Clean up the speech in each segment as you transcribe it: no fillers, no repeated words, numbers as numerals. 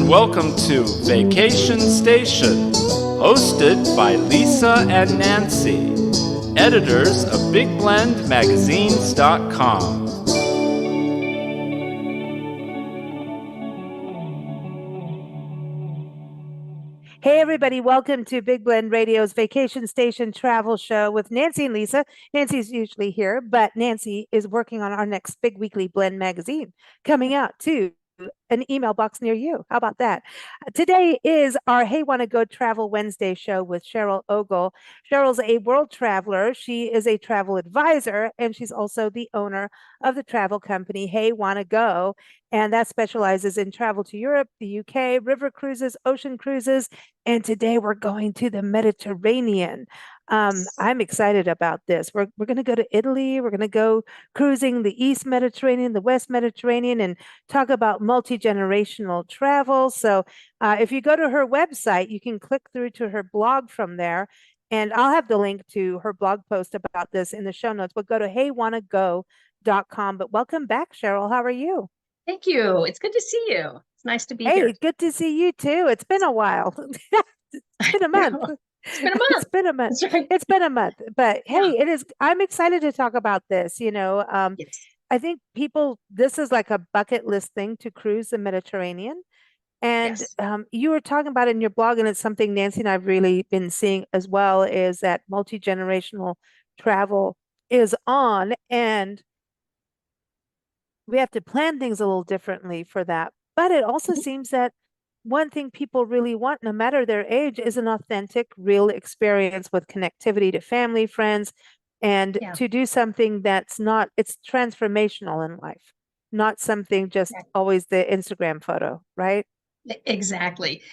Welcome to Vacation Station, hosted by Lisa and Nancy, editors of BigBlendMagazines.com. Hey, everybody, welcome to Big Blend Radio's Vacation Station Travel Show with Nancy and Lisa. Nancy's usually here, but Nancy is working on our next big weekly blend magazine coming out to an email box near you. How about that? Today is our Hey Wanna Go Travel Wednesday show with Cheryl Ogle. Cheryl's a world traveler. She is a travel advisor, and she's also the owner of the travel company Hey Wanna Go. And that specializes in travel to Europe, the UK, river cruises, ocean cruises. And today we're going to the Mediterranean. I'm excited about this. We're going to go to Italy. We're going to go cruising the East Mediterranean, the West Mediterranean, and talk about multi-generational travel. So if you go to her website, you can click through to her blog from there. And I'll have the link to her blog post about this in the show notes. But go to heywannago.com. But welcome back, Cheryl. How are you? Thank you. It's good to see you. It's nice to be Hey, here. good to see you too. It's been a while. It's been a month. It's been a It's month. been a month. That's right. It's been a month. But Yeah. hey, I'm excited to talk about this. Yes. I think this is like a bucket list thing to cruise the Mediterranean. And Yes. you were talking about it in your blog, and it's something Nancy and I've really been seeing as well, is that multi-generational travel is on, and we have to plan things a little differently for that. But it also Mhm. seems that one thing people really want, no matter their age, is an authentic, real experience with connectivity to family, friends, and Yeah. to do something it's transformational in life, not something just Yeah. always the Instagram photo, right? Exactly.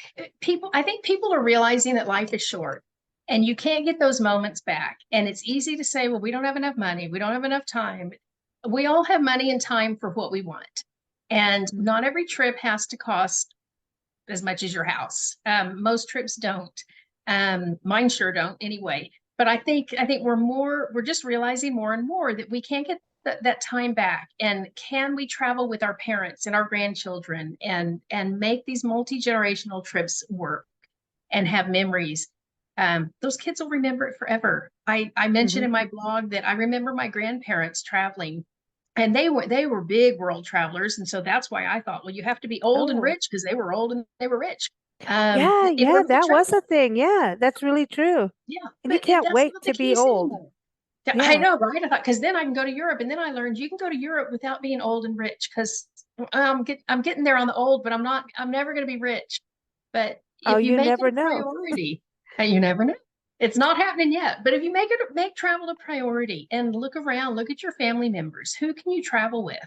I think people are realizing that life is short and you can't get those moments back. And it's easy to say, well, we don't have enough money. We don't have enough time. We all have money and time for what we want. And Mhm. not every trip has to cost as much as your house. Most trips don't. Mine sure don't anyway. But I think we're just realizing more and more that we can't get that time back. And can we travel with our parents and our grandchildren and make these multi-generational trips work and have memories? Those kids will remember it forever. I mentioned Mhm. in my blog that I remember my grandparents traveling, and they were big world travelers, and so that's why I thought, well, you have to be old and Oh, rich because they were old and they were rich yeah, in yeah, order to that was a travel. thing. Yeah, that's really true. Yeah, And you but can't that's wait not the to be case old. anymore. Yeah, I Yeah. know, right? I thought because then I can go to Europe, and then I learned you can go to Europe without being old and rich because I'm getting there on the old, but I'm not. I'm never going to be rich. But Oh, if you you make it never a know. priority, and you never know, it's not happening yet. But if you make travel a priority and look around, look at your family members. Who can you travel with?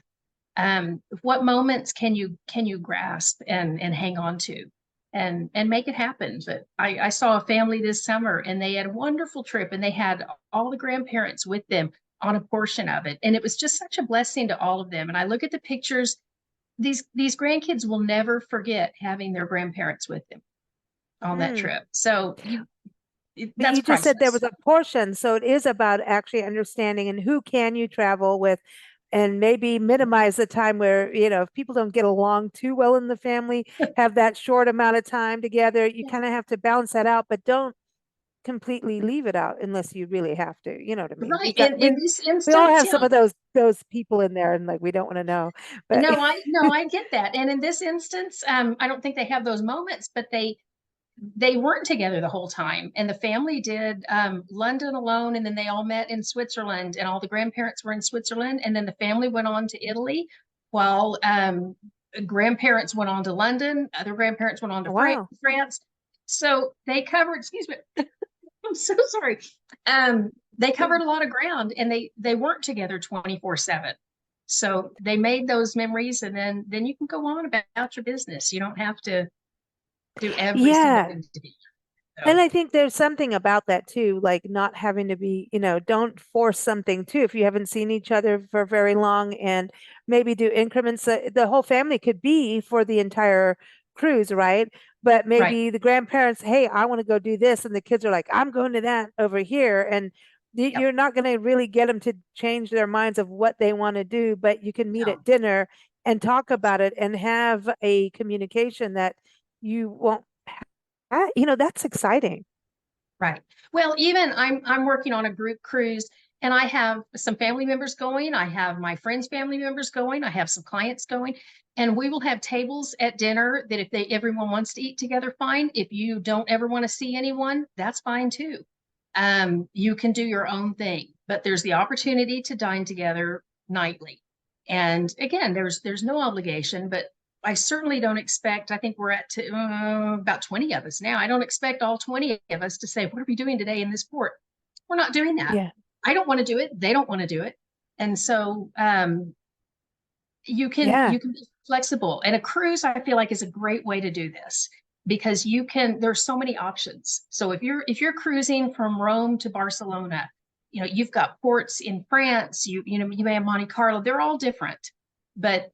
What moments can you grasp and hang on to and make it happen? But I saw a family this summer and they had a wonderful trip and they had all the grandparents with them on a portion of it, and it was just such a blessing to all of them. And I look at the pictures, these grandkids will never forget having their grandparents with them on that Hmm. trip. So But that's you just said there priceless. was a portion, so it is about actually understanding and who can you travel with, and maybe minimize the time where, if people don't get along too well in the family, have that short amount of time together. You Yeah. kind of have to balance that out, but don't completely leave it out unless you really have to. You know what I mean? Right. In this We all instance, have some yeah. of those people in there, and like we don't want to know. But No, I get that. And in this instance, I don't think they have those moments, but they weren't together the whole time. And the family did London alone, and then they all met in Switzerland, and all the grandparents were in Switzerland, and then the family went on to Italy, while grandparents went on to London, other grandparents went on to wow. France. So they covered, excuse me, I'm so sorry. They covered a lot of ground, and they weren't together 24/7. So they made those memories, and then you can go on about your business. You don't have to do every single Yeah. individual. And So I think there's something about that too, like not having to be, don't force something too. If you haven't seen each other for very long, and maybe do increments, the whole family could be for the entire cruise, right? But right. maybe the grandparents, hey, I want to go do this. And the kids are like, I'm going to that over here. And Yep. you're not going to really get them to change their minds of what they want to do, but you can meet No. at dinner and talk about it and have a communication that you won't that's exciting. Right. Well, even I'm working on a group cruise and I have some family members going. I have my friends' family members going. I have some clients going. And we will have tables at dinner that if everyone wants to eat together, fine. If you don't ever want to see anyone, that's fine too. You can do your own thing, but there's the opportunity to dine together nightly. And again, there's no obligation, but I certainly don't expect, I think we're at about 20 of us now. I don't expect all 20 of us to say, what are we doing today in this port? We're not doing that. Yeah. I don't want to do it. They don't want to do it. And so you Yeah. can be flexible. And a cruise, I feel like, is a great way to do this because there's so many options. So if you're cruising from Rome to Barcelona, you've got ports in France, you may have Monte Carlo, they're all different. But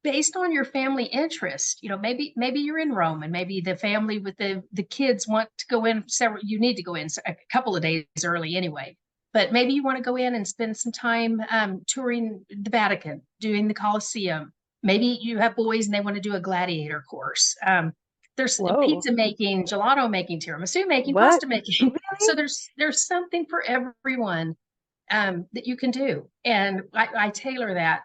based on your family interest, maybe you're in Rome and maybe the family with the kids want to go in you need to go in a couple of days early anyway. But maybe you want to go in and spend some time touring the Vatican, doing the Colosseum. Maybe you have boys and they want to do a gladiator course. There's Whoa. pizza making, gelato making, tiramisu making, What? pasta making. So Really? there's something for everyone that you can do. And I tailor that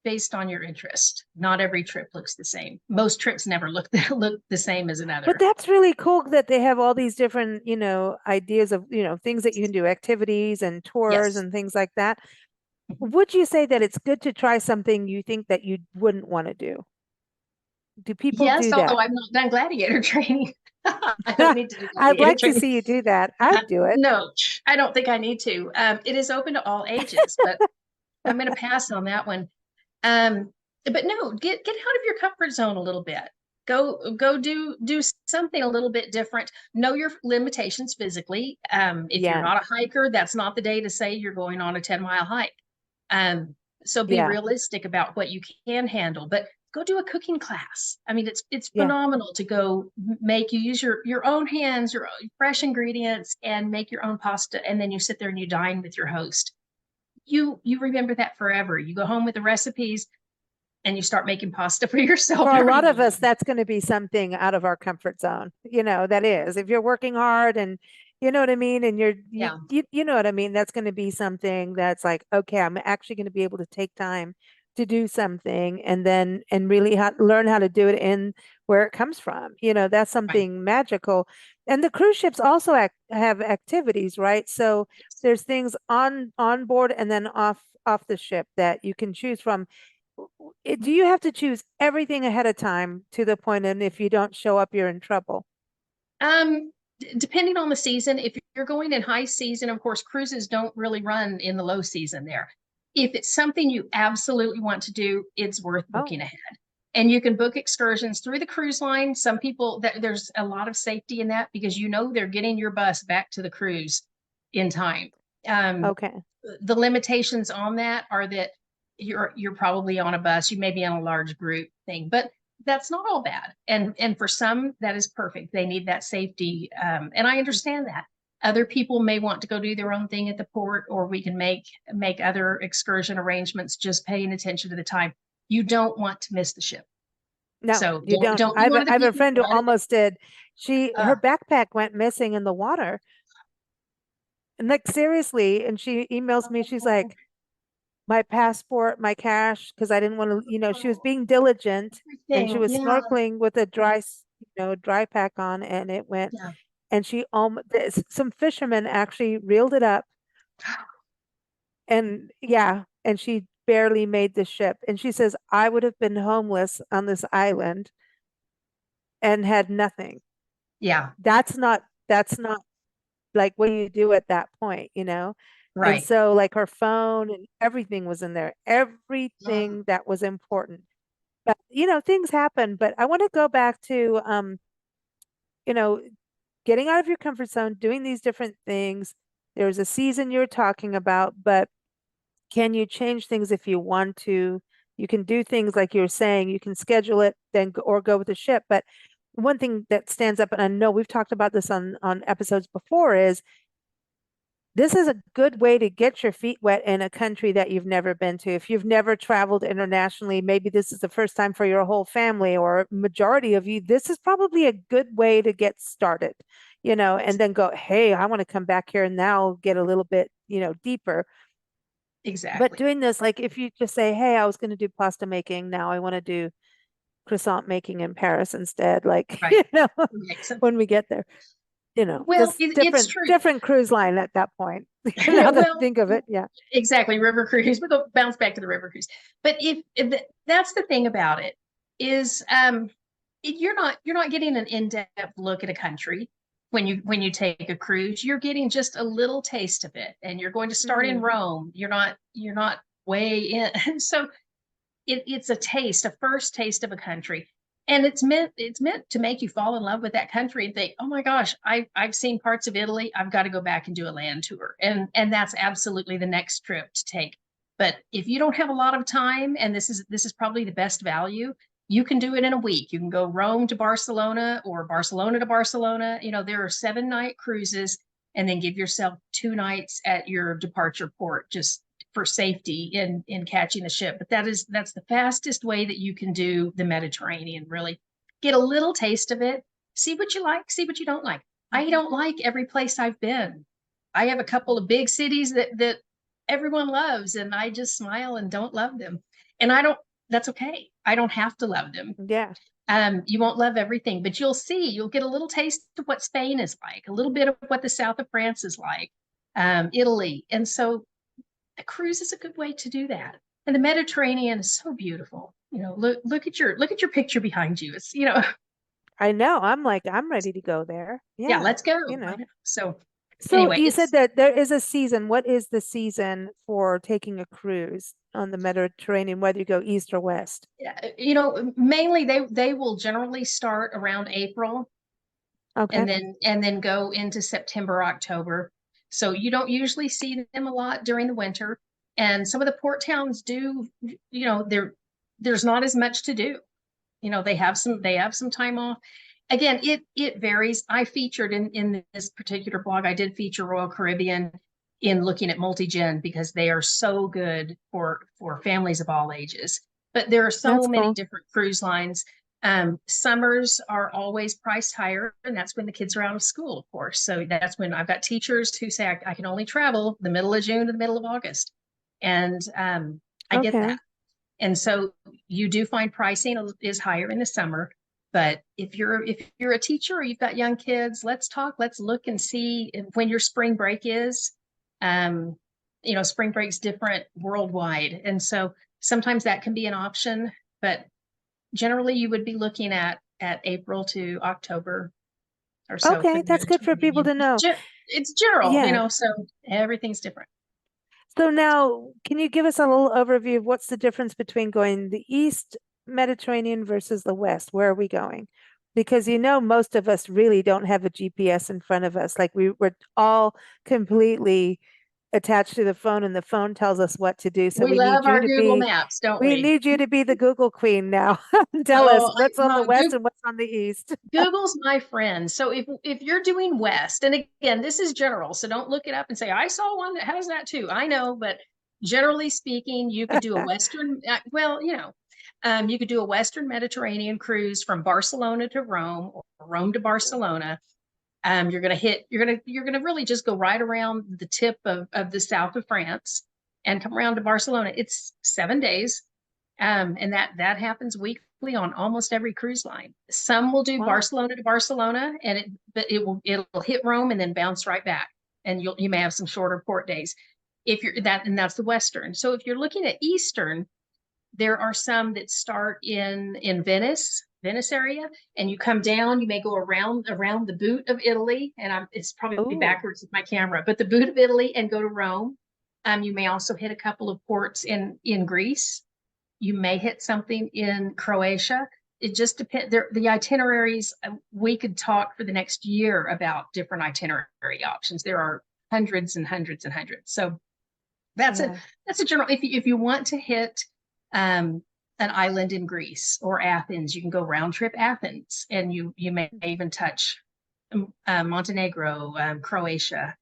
based on your interest. Not every trip looks the same. Most trips never look the same as another. But that's really cool that they have all these different, ideas of, things that you can do, activities and tours Yes. and things like that. Would you say that it's good to try something you think that you wouldn't want to do? Do people Yes, do although that? I've not done gladiator training. I don't need to do I'd gladiator like to training. see you do that. I'd do it. No, I don't think I need to. It is open to all ages, but I'm going to pass on that one. But no, get out of your comfort zone a little bit. Go do something a little bit different. Know your limitations physically. If you're Yeah. not a hiker, that's not the day to say you're going on a 10-mile hike. So be Yeah. realistic about what you can handle, but go do a cooking class. I mean, it's Yeah. phenomenal to go use your own hands, your fresh ingredients, and make your own pasta, and then you sit there and you dine with your host. You remember that forever. You go home with the recipes and you start making pasta for yourself For a every lot of us, evening. that's going to be something out of our comfort zone. That is. If you're working hard and you know what I mean, and Yeah, you know what I mean, that's going to be something that's like, okay, I'm actually going to be able to take time to do something and really learn how to do it in where it comes from. That's right. something magical. And the cruise ships also have activities, right? So there's things on board and then off the ship that you can choose from. Do you have to choose everything ahead of time to the point, and if you don't show up, you're in trouble? Depending on the season, if you're going in high season, of course, cruises don't really run in the low season there. If it's something you absolutely want to do, it's worth Oh, booking ahead. And you can book excursions through the cruise line. Some people, there's a lot of safety in that because they're getting your bus back to the cruise in time. Um, okay. the limitations on that are that you're probably on a bus, you may be on a large group thing, but that's not all bad. And for some, that is perfect. They need that safety. And I understand that. Other people may want to go do their own thing at the port, or we can make other excursion arrangements, just paying attention to the time. You don't want to miss the ship. No, So you don't. don't be one of I the have a people friend who who want to. almost did. Uh, Her backpack went missing in the water. And like seriously, and she emails me, she's like, my passport, my cash, because I didn't want to, she was being diligent and she everything. was Yeah, snorkeling with a dry pack on and it went, yeah, and she almost, some fishermen actually reeled it up and yeah, and she barely made the ship. And she says, I would have been homeless on this island and had nothing. yeah. That's not like what do you do at that point? And Right. so like her phone and everything was in there, Yeah. everything that was important. But things happen. But I want to go back to you know, getting out of your comfort zone, doing these different things. There's a season you're talking about, but can you change things if you want to? You can do things like you're saying, you can schedule it or go with the ship. But one thing that stands up, and I know we've talked about this on episodes before, is this is a good way to get your feet wet in a country that you've never been to. If you've never traveled internationally, maybe this is the first time for your whole family or majority of you, this is probably a good way to get started, and then go, hey, I want to come back here and now get a little bit, deeper. But Exactly. doing this, like if you just say, hey, I was going to do pasta making, now I want to do croissant making in Paris instead, like, Right. Right. So, when we get there, well, just it's true. different cruise line at that point. Now that I Well, think of it, yeah. exactly. River cruise. We'll go bounce back to the river cruise. But if that's the thing about it is, you're not getting an in-depth look at a country when you take a cruise. You're getting just a little taste of it, and you're going to start in Mhm. Rome. You're not way in. So it's a first taste of a country. And it's meant to make you fall in love with that country and think, oh my gosh, I've seen parts of Italy. I've got to go back and do a land tour. And that's absolutely the next trip to take. But if you don't have a lot of time, and this is probably the best value, you can do it in a week. You can go Rome to Barcelona or Barcelona to Barcelona. There are 7-night cruises, and then give yourself 2 nights at your departure port, just for safety in catching the ship. But that's the fastest way that you can do the Mediterranean. Really get a little taste of it, see what you like, see what you don't like. I don't like every place I've been. I have a couple of big cities that everyone loves, and I just smile and don't love them. And I don't. That's okay. I don't have to love them. Yeah. You won't love everything, but you'll get a little taste of what Spain is like, a little bit of what the south of France is like, Italy. And so a cruise is a good way to do that. And the Mediterranean is so beautiful. Look at your picture behind you. It's I know. I'm ready to go there. yeah, Yeah. let's go. You know. I know. So So anyway, you said it's that there is a season. What is the season for taking a cruise on the Mediterranean, whether you go east or west? mainly they will generally start around April, Okay. and then go into September, October. So you don't usually see them a lot during the winter. And some of the port towns do, there's not as much to do. They have some time off. Again, it varies. I featured in this particular blog, I did feature Royal Caribbean in looking at multi-gen, because they are so good for families of all ages. But there are so That's many cool. different cruise lines. Summers are always priced higher, and that's when the kids are out of school, of course. So that's when I've got teachers who say I can only travel the middle of June to the middle of August. And I get Okay. that. And so you do find pricing is higher in the summer. But if you're a teacher or you've got young kids, let's talk. Let's look and see when your spring break is. Um, spring break's different worldwide, and so sometimes that can be an option. But generally, you would be looking at April to October or so for Okay. the That's good for people Mediterranean. to know. It's general, Yeah. so everything's different. So now, can you give us a little overview of what's the difference between going the East Mediterranean versus the West? Where are we going? Because most of us really don't have a GPS in front of us. Like we're all completely attached to the phone, and the phone tells us what to do. So We love our Google Maps, don't we we? need you to be the Google queen now. Tell us Oh, what's on the West and what's on the East. Google's my friend. So if you're doing West, and again, this is general, so don't look it up and say, I saw one that has that too. I know, but generally speaking, you could do a Western, you could do a Western Mediterranean cruise from Barcelona to Rome, or Rome to Barcelona. You're gonna really just go right around the tip of the south of France and come around to Barcelona. It's 7 days. And that happens weekly on almost every cruise line. Some will do Wow. Barcelona to Barcelona, but it'll hit Rome and then bounce right back. And you may have some shorter port days. And that's the Western. So if you're looking at Eastern, there are some that start in Venice area, and you come down. You may go around the boot of Italy, and it's probably Oh, backwards with my camera, but the boot of Italy, and go to Rome. You may also hit a couple of ports in Greece. You may hit something in Croatia. It just depends. The itineraries, we could talk for the next year about different itinerary options. There are hundreds and hundreds and hundreds. So that's a yeah. that's a general. If you want to hit an island in Greece or Athens, you can go round trip Athens, and you may even touch Montenegro, Croatia.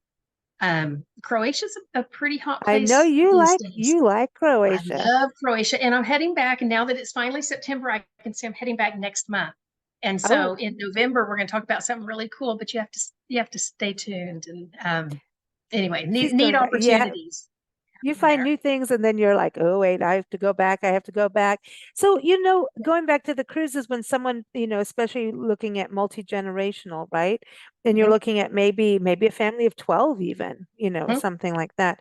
Croatia's a pretty hot I know place these days. you like I Croatia. love Croatia, and I'm heading back. And now that it's finally September, I can say I'm heading back next month. And so Oh, in November, we're going to talk about something really cool. But you have to stay tuned. And anyway, she's neat going back. Yeah, opportunities you happening find there. new things and then you're like, oh, wait, I have to go back. I have to go back. So, going back to the cruises when someone, especially looking at multi-generational, right? And you're Mhm. looking at maybe a family of 12 even, Mhm. something like that.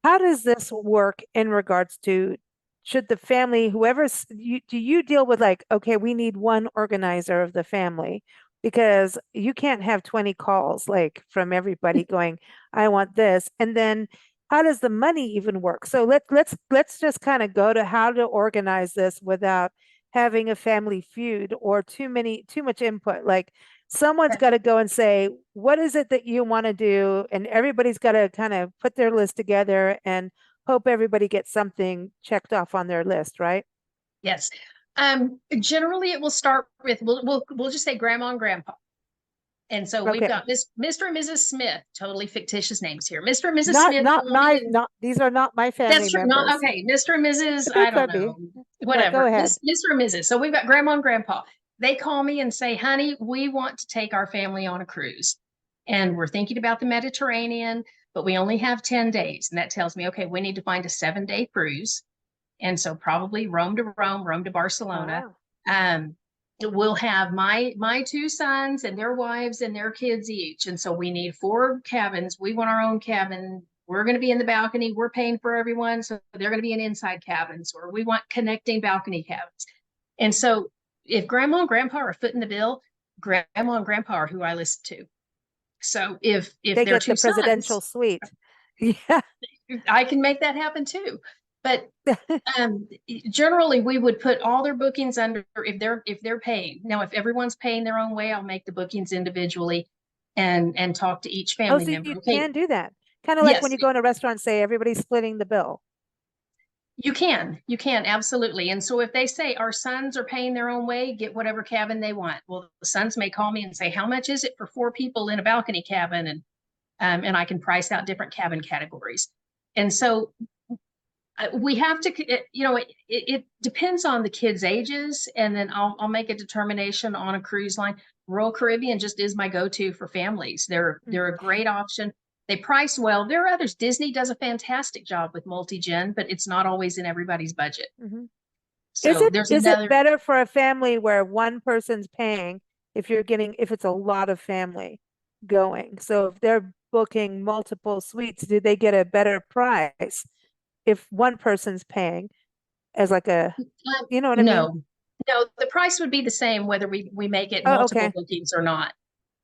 How does this work in regards to should the family, whoever's do you deal with like, okay, we need one organizer of the family because you can't have 20 calls like from everybody going, I want this. And then how does the money even work? So let's just kind of go to how to organize this without having a family feud or too much input. Like someone's got to go and say, what is it that you want to do? And everybody's got to kind of put their list together and hope everybody gets something checked off on their list, right? Yes. Generally, it will start with we'll just say grandma and grandpa. And so we've Okay. got Mr. and Mrs. Smith, totally fictitious names here. Mr. and Mrs. Not Smith not call me my and not these are not my family that's true. Not members. okay. Mr. and Mrs. They I don't could be. know, But go whatever. ahead. Mr. and Mrs. So we've got grandma and grandpa. They call me and say, honey, we want to take our family on a cruise. And we're thinking about the Mediterranean, but we only have 10 days. And that tells me, okay, we need to find a 7-day cruise. And so probably Rome to Rome, Rome to Barcelona. Ah. Um, we'll have my two sons and their wives and their kids each. And so we need 4 cabins. We want our own cabin. We're going to be in the balcony. We're paying for everyone. So they're going to be in inside cabins, or we want connecting balcony cabins. And so if grandma and grandpa are footing the bill, grandma and grandpa are who I listen to. So if They they're get the two presidential sons, suite. Yeah. I can make that happen too. But um, generally we would put all their bookings under if they're paying. Now, if everyone's paying their own way, I'll make the bookings individually and talk to each Oh, family so member. you Okay, can do that. Kind of like when yes, you go in a restaurant, say everybody's splitting the bill. you can absolutely. And so if they say our sons are paying their own way, get whatever cabin they want. Well, the sons may call me and say, how much is it for 4 people in a balcony cabin? And I can price out different cabin categories. And so we have to, it depends on the kids' ages, and then I'll make a determination on a cruise line. Royal Caribbean just is my go-to for families. They're a great option. They price well. There are others. Disney does a fantastic job with multi-gen, but it's not always in everybody's budget. Mm-hmm. So there's Is it another. better for a family where one person's paying if it's a lot of family going? So if they're booking multiple suites, do they get a better price if one person's paying as like you know what I mean? No, no, the price would be the same whether we make it Oh, multiple okay. bookings or not.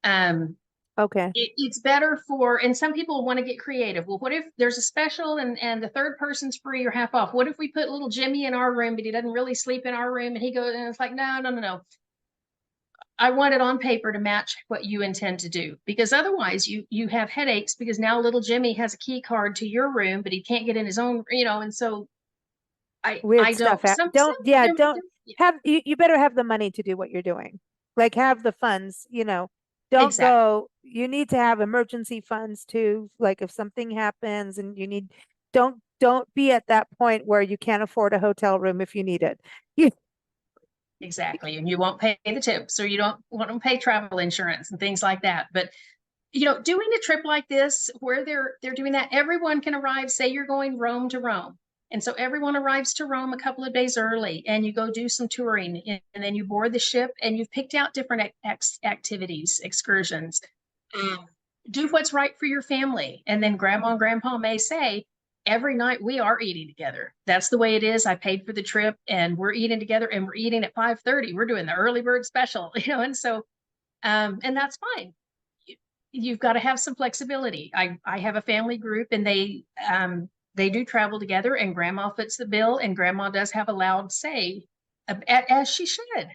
Um, Okay. it's better for, and some people want to get creative. Well, what if there's a special and the third person's free or half off? What if we put little Jimmy in our room, but he doesn't really sleep in our room? And he goes, and it's like, no, no, no, no. I want it on paper to match what you intend to do, because otherwise you have headaches because now little Jimmy has a key card to your room, but he can't get in his own, and so I Weird don't, stuff. some, Yeah, there, don't have you better have the money to do what you're doing. Like have the funds, don't exactly. go, you need to have emergency funds too. Like if something happens and don't be at that point where you can't afford a hotel room if you need it. You, Exactly. And you won't pay the tips, or you don't want to pay travel insurance and things like that. But doing a trip like this where they're doing that, everyone can arrive. Say you're going Rome to Rome. And so everyone arrives to Rome a couple of days early, and you go do some touring, and then you board the ship, and you've picked out different activities, excursions. Um, do what's right for your family. And then grandma and grandpa may say, every night we are eating together. That's the way it is. I paid for the trip and we're eating together, and we're eating at 5:30. We're doing the early bird special, and so and that's fine. You've got to have some flexibility. I have a family group, and they do travel together, and grandma foots the bill, and grandma does have a loud say, as she should.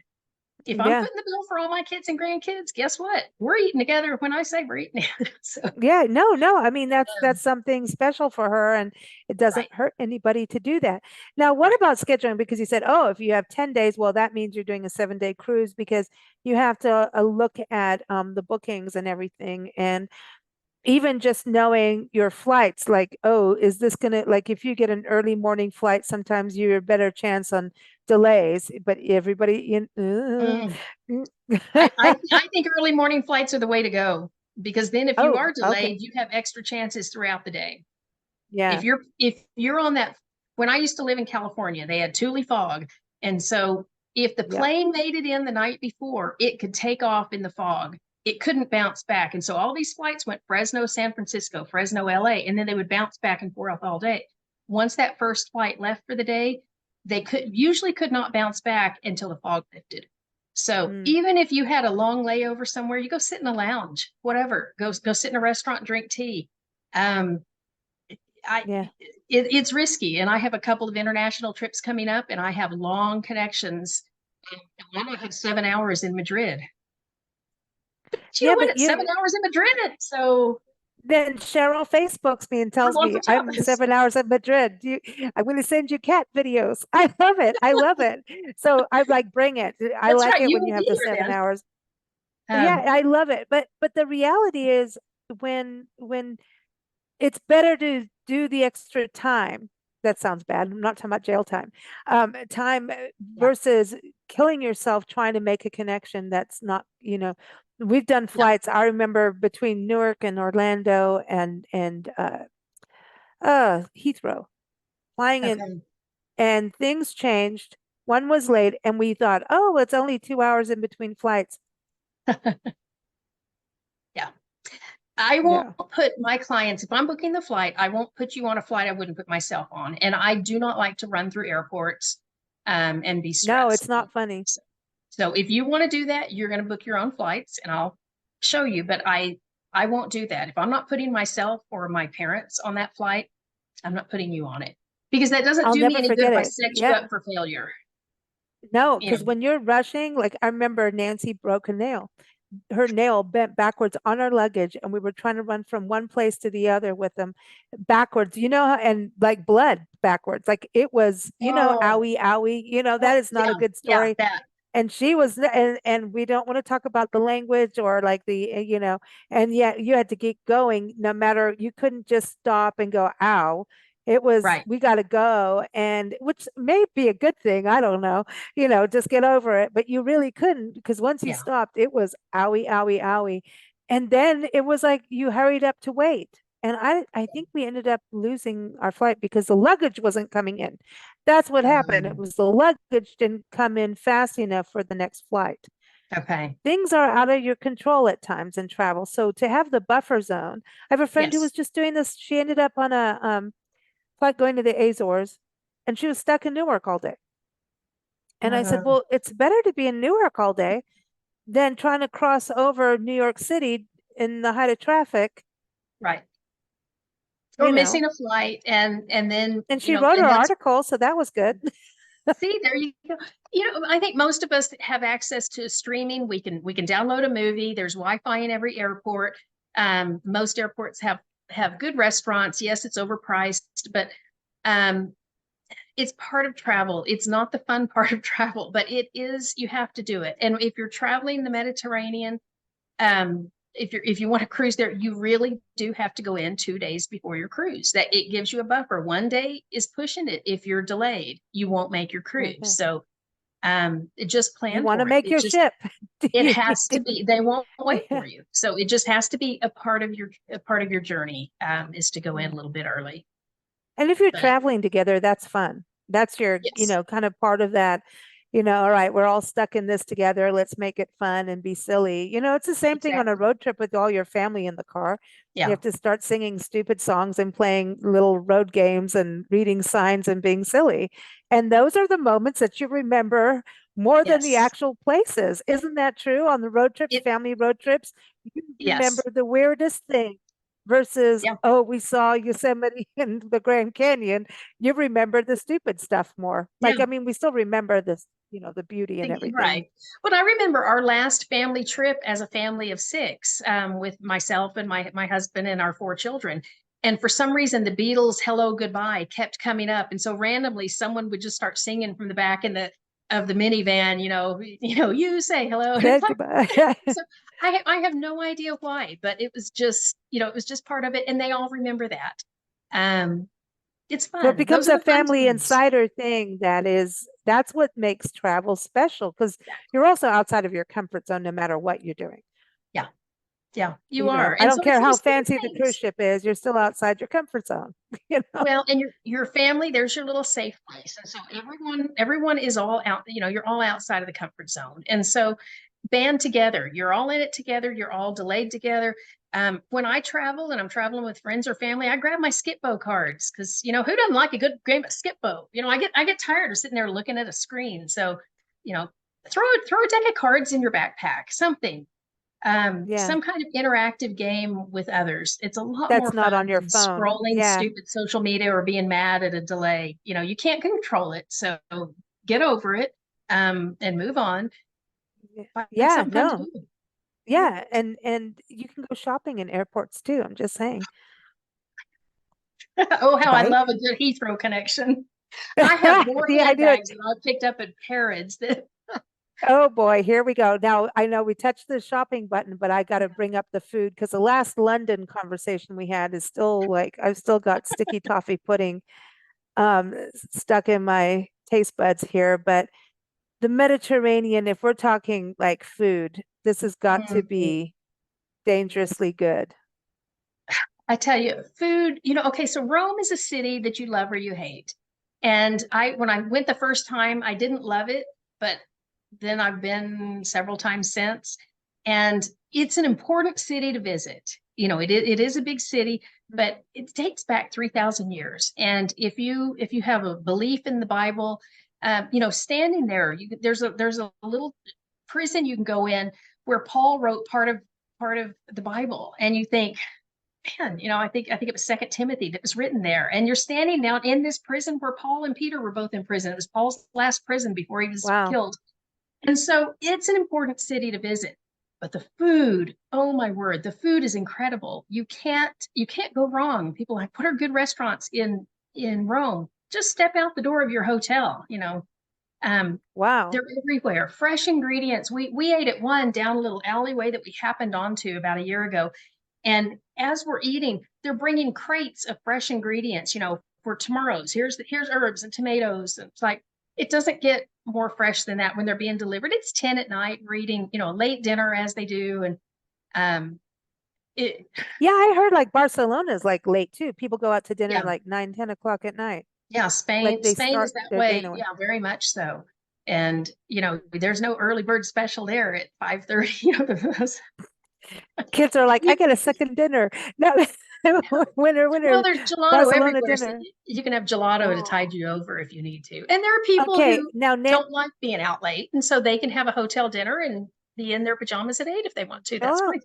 If I'm yeah. footing the bill for all my kids and grandkids, guess what? We're eating together when I say we're eating together. So, Yeah, no. I mean, that's um, something special for her, and it doesn't right, hurt anybody to do that. Now, what right. about scheduling? Because you said, oh, if you have 10 days, well, that means you're doing a 7-day cruise because you have to look at the bookings and everything. And even just knowing your flights, like, oh, is this gonna, like, if you get an early morning flight, sometimes you're a better chance on delays, but everybody Mm. mm. I think early morning flights are the way to go, because then if you Oh, are okay. delayed, you have extra chances throughout the day. Yeah. If you're on that, when I used to live in California, they had Thule fog. And so if the Yeah. plane made it in the night before, it could take off in the fog. It couldn't bounce back. And so all these flights went Fresno, San Francisco, Fresno, LA, and then they would bounce back and forth all day. Once that first flight left for the day, they could not bounce back until the fog lifted. So Mm. even if you had a long layover somewhere, you go sit in a lounge, whatever, go sit in a restaurant and drink tea. Yeah. It's risky, and I have a couple of international trips coming up, and I have long connections. And I have 7 hours in Madrid. But you know Yeah, what? but It's 7 hours in Madrid, so then Cheryl Facebooks me and I'm tells on me I'm pajamas. 7 hours in Madrid. I'm going to send you cat videos. I love it. I love it. So I'm like, bring it. I That's like right. it You when will you have be the here 7 hours. then. Yeah, I love it. But the reality is when it's better to do the extra time. That sounds bad. I'm not talking about jail time. Time Yeah, versus killing yourself trying to make a connection that's not, we've done yeah. flights. I remember between Newark and Orlando and Heathrow flying in, Okay. and things changed. One was late and we thought, oh, it's only 2 hours in between flights. Yeah. I won't Yeah. put my clients, if I'm booking the flight, I won't put you on a flight I wouldn't put myself on. And I do not like to run through airports and be No, stressed. it's not funny. So if you want to do that, you're going to book your own flights and I'll show you, but I won't do that. If I'm not putting myself or my parents on that flight, I'm not putting you on it, because that doesn't I'll do me never any good forget if I it. set you Yeah. up for failure. No, You know, because when you're rushing, like I remember Nancy broke a nail. Her nail bent backwards on our luggage, and we were trying to run from one place to the other with them backwards, and like blood backwards. Like it was, oh, owie, owie, that oh, is not a yeah, good yeah, story. that, And she was, and we don't want to talk about the language or like and yet you had to keep going no matter, you couldn't just stop and go, ow. It was, right. we got to go, and which may be a good thing. I don't know, just get over it. But you really couldn't, because once you Yeah, stopped, it was owie, owie, owie. And then it was like you hurried up to wait. And I think we ended up losing our flight because the luggage wasn't coming in. That's what happened. It um, was the luggage didn't come in fast enough for the next flight. okay. Things are out of your control at times in travel. So to have the buffer zone, I have a friend who was Yes. just doing this. She ended up on a flight going to the Azores, and she was stuck in Newark all day. And I said, Um, well, it's better to be in Newark all day than trying to cross over New York City in the height of traffic, right. Or you know. missing a flight, and then, And she wrote her and that's, article, so that was good. see, there you go. I think most of us have access to streaming. We can download a movie. There's Wi-Fi in every airport. Most airports have good restaurants. Yes, it's overpriced, but um, it's part of travel. It's not the fun part of travel, but it is. You have to do it. And if you're traveling the Mediterranean, if you want to cruise there, you really do have to go in 2 days before your cruise. That it gives you a buffer. One day is pushing it. If you're delayed, you won't make your cruise. Okay. So just You plan want to for it. make your ship. It You has to need be. They won't wait to- for you. So it just has to be a part of your journey, is to go in Yeah. a little bit early. And if you're But traveling together, that's fun. That's your, yes, kind of part of that, all right, we're all stuck in this together. Let's make it fun and be silly. It's the same thing on a exactly. road trip with all your family in the car. You Yeah. have to start singing stupid songs and playing little road games and reading signs and being silly. And those are the moments that you remember more than the Yes. actual places. Isn't that true? On the road trips, It. family road trips, you remember Yes. the weirdest thing versus, Yeah. oh, we saw Yosemite and the Grand Canyon. You remember the stupid stuff more. Like, Yeah. I mean, we still remember this, the beauty and everything. Right. But I remember our last family trip as a family of six, with myself and my husband and our four children. And for some reason, the Beatles' "Hello Goodbye" kept coming up, and so randomly, someone would just start singing from the back, and of the minivan, you say hello. And Said it's like, goodbye. so I have no idea why, but it was just, it was just part of it. And they all remember that. Um, it's So it fun. Those becomes are a the fun family times. insider thing that's what makes travel special because you're also outside of your comfort zone no matter what you're doing. Yeah. Yeah, you are. I And don't so it's care how those little fancy the cruise things. ship is, you're still outside your comfort zone. Well, and your family, there's your little safe place. And so everyone is all out, you're all outside of the comfort zone. And so band together, you're all in it together, you're all delayed together. When I travel and I'm traveling with friends or family, I grab my skip-bo cards because who doesn't like a good game of skip-bo? I get tired of sitting there looking at a screen. So, you know, throw a deck of cards in your backpack, something. Yeah, Some kind of interactive game with others. It's a lot more that's not fun on your than phone. scrolling Yeah, stupid social media or being mad at a delay. You can't control it. So get over it, and move on. Find yeah, something fun to no, do. Yeah. yeah, and you can go shopping in airports too. I'm just saying, Oh, how I right? love a good Heathrow connection. I have more See, I knew it. handbags that I picked up at Harrods that Oh boy, here we go. Now I know we touched the shopping button, but I got to bring up the food because the last London conversation we had is still like I've still got sticky toffee pudding stuck in my taste buds here. But the Mediterranean, if we're talking like food, this has got to Mhm. be dangerously good. I tell you, food, okay, so Rome is a city that you love or you hate. And when I went the first time, I didn't love it, but then I've been several times since. And it's an important city to visit. It is a big city, but it dates back 3,000 years. And if you have a belief in the Bible, standing there, there's a little prison you can go in where Paul wrote part of the Bible, and you think, man, I think it was Second Timothy that was written there. And you're standing now in this prison where Paul and Peter were both in prison. It was Paul's last prison before he was Wow. killed. And so it's an important city to visit. But the food, oh my word, the food is incredible. You can't go wrong. People are like, what are good restaurants in Rome? Just step out the door of your hotel. Wow. They're everywhere. Fresh ingredients. We ate at one down a little alleyway that we happened onto about a year ago. And as we're eating, they're bringing crates of fresh ingredients, for tomorrow's. Here's herbs and tomatoes. And it's like, it doesn't get more fresh than that when they're being delivered. It's 10 at night, we're eating, late dinner as they do. And um it Yeah, I heard like Barcelona is like late too. People go out to dinner yeah, like 9, 10 o'clock at night. yeah, Like they Spain is start that their day way. anyway. Yeah, very much so. And there's no early bird special there at 5:30. Kids are like, I You get a second dinner. No, winner, Well, winner, there's gelato Barcelona everywhere, so dinner. you can have gelato to tide Oh, you over if you need to. And there are people okay. who Now, Nan, don't like being out late, and so they can have a hotel dinner and be in their pajamas at 8 if they want to. That's oh, fine.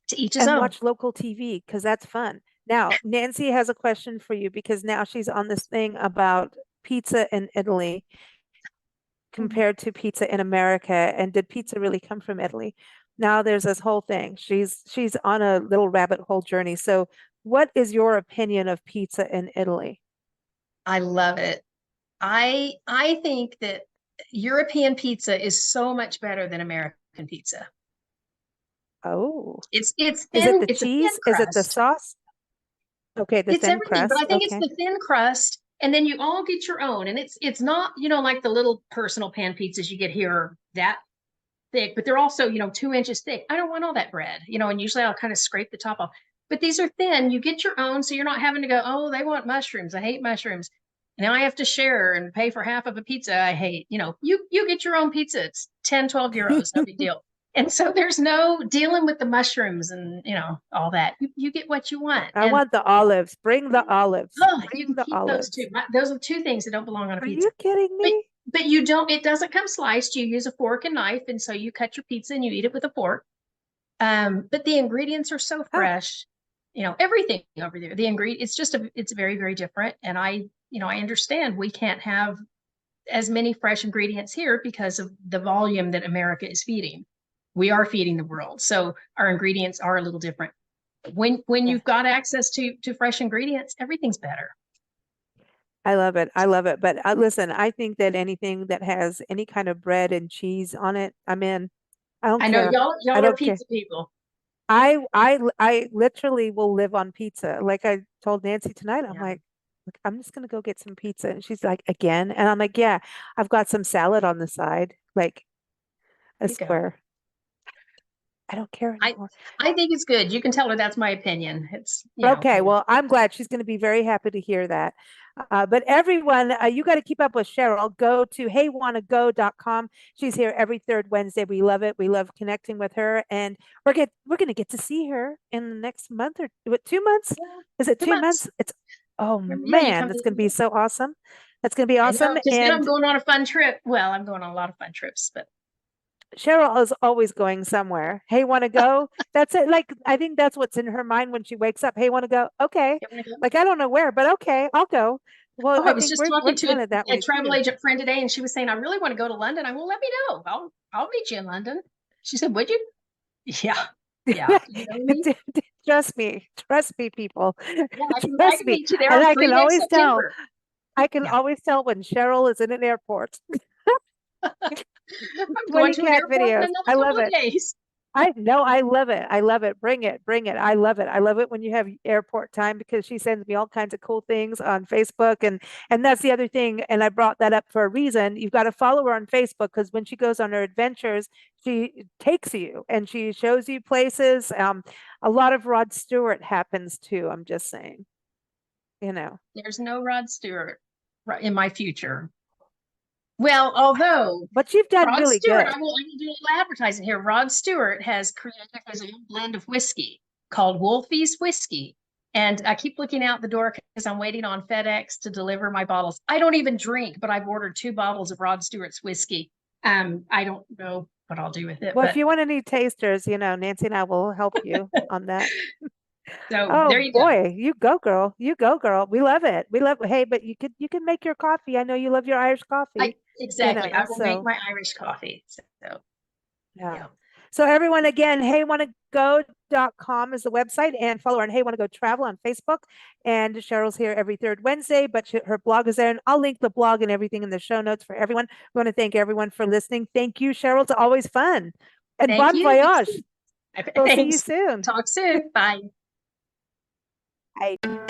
To each his and own. watch local TV because that's fun. Now, Nancy has a question for you because now she's on this thing about pizza in Italy Mhm. compared to pizza in America. And did pizza really come from Italy? Now there's this whole thing. She's on a little rabbit hole journey. So, what is your opinion of pizza in Italy? I love it. I think that European pizza is so much better than American pizza. Oh, It's is it thin. the It's a thin cheese? Is it the crust. sauce? Okay, the It's thin everything, but I crust. think it's Okay. the thin crust, and then you all get your own, and it's not like the little personal pan pizzas you get here are that thick, but they're also 2 inches thick. I don't want all that bread, and usually I'll kind of scrape the top off. But these are thin. You get your own, so you're not having to go, oh, they want mushrooms. I hate mushrooms. Now I have to share and pay for half of a pizza I hate. You get your own pizza. It's 10, 12 euros, no big deal. And so there's no dealing with the mushrooms and all that. You get what you want. I And want the olives. Bring the olives. oh, you Bring can the keep those too. olives. Those are two things that don't belong on a Are pizza. you kidding But me? but you don't. It doesn't come sliced. You use a fork and knife, and so you cut your pizza and you eat it with a fork. But the ingredients are so Huh. fresh. Everything over there. The ingredient. It's very very different. And I understand we can't have as many fresh ingredients here because of the volume that America is feeding. We are feeding the world, so our ingredients are a little different. When Yeah. you've got access to fresh ingredients, everything's better. I love it. I love it. But listen, I think that anything that has any kind of bread and cheese on it, I'm in. I don't I know care. I y'all are don't care. pizza people. I literally will live on pizza. Like I told Nancy tonight, I'm Yeah, like, "Look, I'm just gonna go get some pizza." And she's like, again? And I'm like, yeah, I've got some salad on the side, like a you go. square. I don't care I anymore. I think it's good. You can tell her that's my opinion. It's, Okay, hey, well, I'm glad she's going to be very happy to hear that. But everyone, you got to keep up with Cheryl. Go to heywannago.com. She's here every third Wednesday. We love it. We love connecting with her, and we're going to get to see her in the next month or what, 2 months? yeah, Is it 2 months. two months? It's oh Yeah, you man, come that's going to be to. so awesome. That's going to be I know, awesome. because then I'm And going on a fun trip. Well, I'm going on a lot of fun trips, but Cheryl is always going somewhere. Hey, want to go? That's it. Like, I think that's what's in her mind when she wakes up. Hey, want to go? Okay. you want to go? Like, I don't know where, but okay, I'll go. Well, Oh, I I was think just we're talking to kind of that a way travel too. agent friend today, and she was saying, I really want to go to London. I will let me know. I'll meet you in London. She said, would you? Yeah. Yeah. You know me? Trust me, people. Yeah, I Trust can me. meet you there And on I free can next always tell. September. I can Yeah. always tell when Cheryl is in an airport. I'm going Sweaty to an cat airport in videos. another I couple love of it. days. I know, I love it. I love it. Bring it, bring it. I love it. I love it when you have airport time because she sends me all kinds of cool things on Facebook and that's the other thing. And I brought that up for a reason. You've got to follow her on Facebook because when she goes on her adventures, she takes you and she shows you places. A lot of Rod Stewart happens too. I'm just saying, you know. There's no Rod Stewart in my future. Well, although But you've done Rod really Stewart, good. I will do a little advertising here. Rod Stewart has created his own blend of whiskey called Wolfie's Whiskey. And I keep looking out the door because I'm waiting on FedEx to deliver my bottles. I don't even drink, but I've ordered 2 bottles of Rod Stewart's whiskey. I don't know what I'll do with it, Well, if but you want any tasters, Nancy and I will help you on that. so Oh there you go. boy, you go, girl. You go, girl. We love it. We love Hey, but you can make your coffee. I know you love your Irish coffee, Exactly. I will make so my Irish coffee. So yeah. yeah. So everyone again, heywannago.com is the website and follow her on Hey Wanna Go Travel on Facebook. And Cheryl's here every third Wednesday, but her blog is there. And I'll link the blog and everything in the show notes for everyone. We want to thank everyone for listening. Thank you, Cheryl. It's always fun. And Thank bon you. voyage. We'll see you Thanks. soon. Talk soon. Bye. Bye.